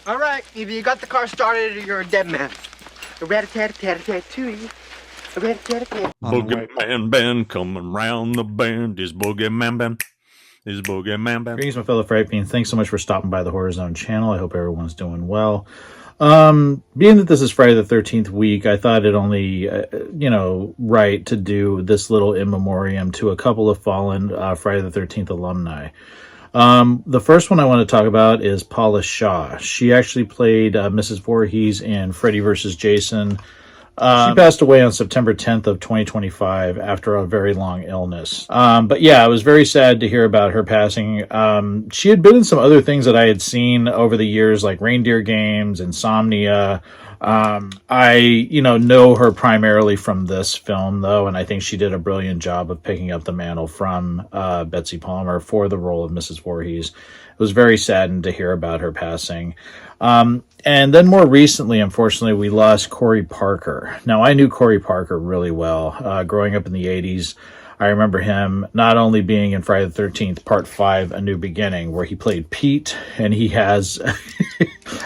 All right, either you got the car started or you're a dead man. A rat-a-tat-a-tat-a-tat-tootie. A rat-a-tat-a-tat. Boogeyman band coming round the bend. Is Boogeyman band. Is Boogeyman band. Greetings, my fellow Fright Fiends. Thanks so much for stopping by the Horror Zone channel. I hope everyone's doing well. Being that this is Friday the 13th week, I thought it only, right to do this little in memoriam to a couple of fallen Friday the 13th alumni. The first one I want to talk about is Paula Shaw. She actually played Mrs. Voorhees in Freddy vs. Jason. She passed away on September 10th of 2025 after a very long illness. But yeah, I was very sad to hear about her passing. She had been in some other things that I had seen over the years, like Reindeer Games, Insomnia. I know her primarily from this film, though, and I think she did a brilliant job of picking up the mantle from Betsy Palmer for the role of Mrs. Voorhees. It was very saddened to hear about her passing. And then more recently, unfortunately, we lost Corey Parker. Now, I knew Corey Parker really well. Growing up in the 80s, I remember him not only being in Friday the 13th, Part 5, A New Beginning, where he played Pete, and he has,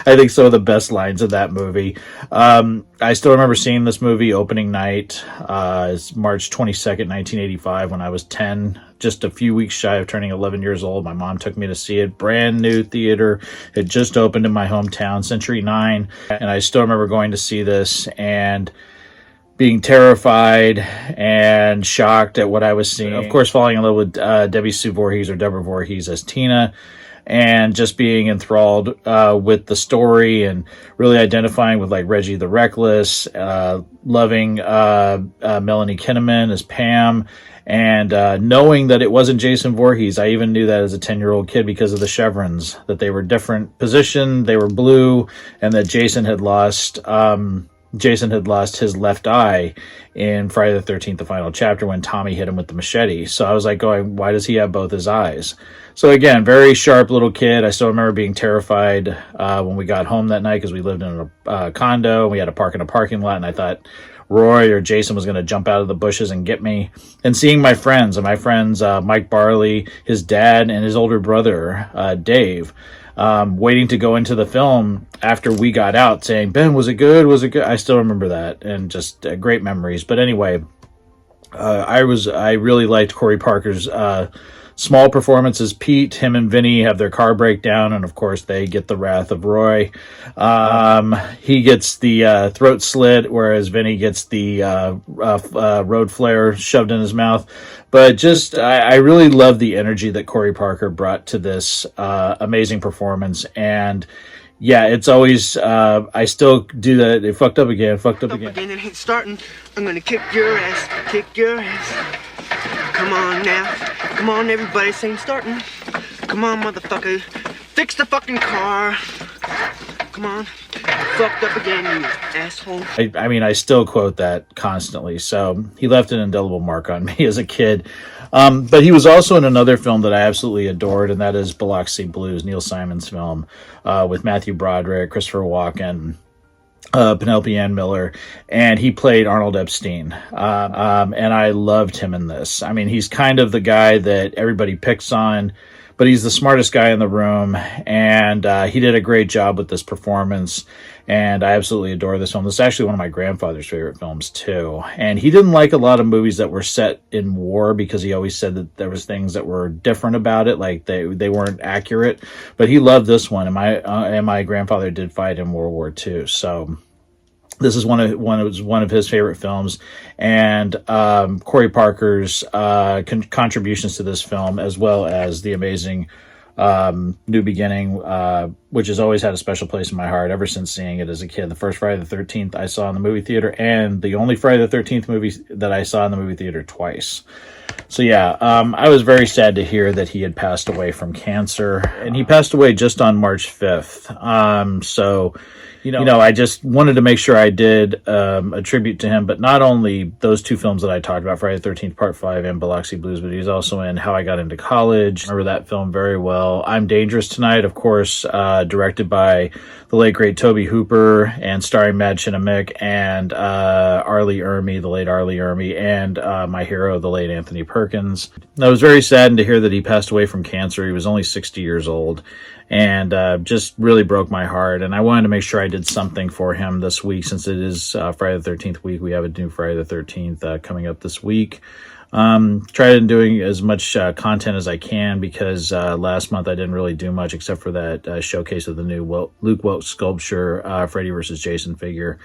I think, some of the best lines of that movie. I still remember seeing this movie opening night, March 22nd, 1985, when I was 10, just a few weeks shy of turning 11 years old. My mom took me to see it. Brand new theater. It just opened in my hometown, Century 9, and I still remember going to see this and being terrified and shocked at what I was seeing. Of course, falling in love with Debbie Sue Voorhees, or Deborah Voorhees, as Tina, and just being enthralled with the story and really identifying with like Reggie the Reckless, loving Melanie Kinnaman as Pam, and knowing that it wasn't Jason Voorhees. I even knew that as a 10-year-old kid because of the chevrons, that they were different position, they were blue, and that Jason had lost his left eye in Friday the 13th, the final chapter, when Tommy hit him with the machete. So I was like going, why does he have both his eyes? So again, very sharp little kid. I still remember being terrified when we got home that night, because we lived in a condo and we had to park in a parking lot, and I thought Roy or Jason was going to jump out of the bushes and get me. And seeing my friends, Mike Barley, his dad, and his older brother, Dave, waiting to go into the film after we got out, saying, Ben, was it good? Was it good? I still remember that, and just great memories. But anyway, I really liked Corey Parker's small performance as Pete. Him and Vinny have their car breakdown, and of course they get the wrath of Roy. He gets the throat slit, whereas Vinny gets the road flare shoved in his mouth. But just, I really love the energy that Corey Parker brought to this amazing performance. And yeah, it's always, I still do that. It fucked up again. It ain't starting. I'm gonna kick your ass. Come on now. Come on, everybody, sing starting. Come on, motherfucker. Fix the fucking car. Come on. Fucked up again, you asshole. I still quote that constantly. So he left an indelible mark on me as a kid. But he was also in another film that I absolutely adored, and that is Biloxi Blues, Neil Simon's film, with Matthew Broderick, Christopher Walken, Penelope Ann Miller, and he played Arnold Epstein. And I loved him in this. I mean, he's kind of the guy that everybody picks on, but he's the smartest guy in the room, and he did a great job with this performance, and I absolutely adore this film. This is actually one of my grandfather's favorite films, too. And he didn't like a lot of movies that were set in war, because he always said that there was things that were different about it, like they weren't accurate. But he loved this one, and my grandfather did fight in World War II, so this is one of his favorite films, and Corey Parker's contributions to this film, as well as the amazing New Beginning, which has always had a special place in my heart ever since seeing it as a kid. The first Friday the 13th I saw in the movie theater, and the only Friday the 13th movie that I saw in the movie theater twice. So yeah, I was very sad to hear that he had passed away from cancer, and he passed away just on March 5th. So I just wanted to make sure I did a tribute to him, but not only those two films that I talked about, Friday the 13th Part 5 and Biloxi Blues, but he's also in How I Got Into College. I remember that film very well. I'm Dangerous Tonight, of course, directed by the late great Tobe Hooper, and starring Mad Chinamick and Arlie Ermy, the late Arlie Ermy, and my hero, the late Anthony Perkins. I was very saddened to hear that he passed away from cancer. He was only 60 years old, and just really broke my heart. And I wanted to make sure I did something for him this week, since it is Friday the 13th week. We have a new Friday the 13th coming up this week. Tried doing as much content as I can, because last month I didn't really do much except for that showcase of the new Luke Welch sculpture, Freddy versus Jason figure.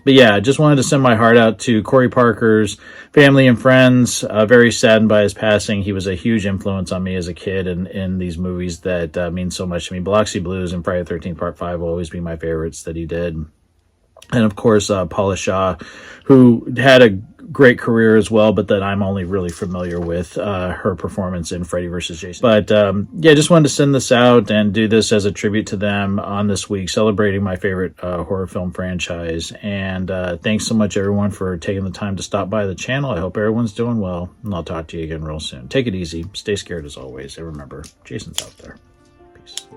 But yeah, I just wanted to send my heart out to Corey Parker's family and friends. Very saddened by his passing. He was a huge influence on me as a kid in these movies that mean so much to me. Biloxi Blues and Friday the 13th Part 5 will always be my favorites that he did. And of course, Paula Shaw, who had a great career as well, but that I'm only really familiar with her performance in Freddy vs. Jason. But yeah, just wanted to send this out and do this as a tribute to them on this week, celebrating my favorite horror film franchise. And thanks so much, everyone, for taking the time to stop by the channel. I hope everyone's doing well, and I'll talk to you again real soon. Take it easy, stay scared as always, and remember, Jason's out there. Peace.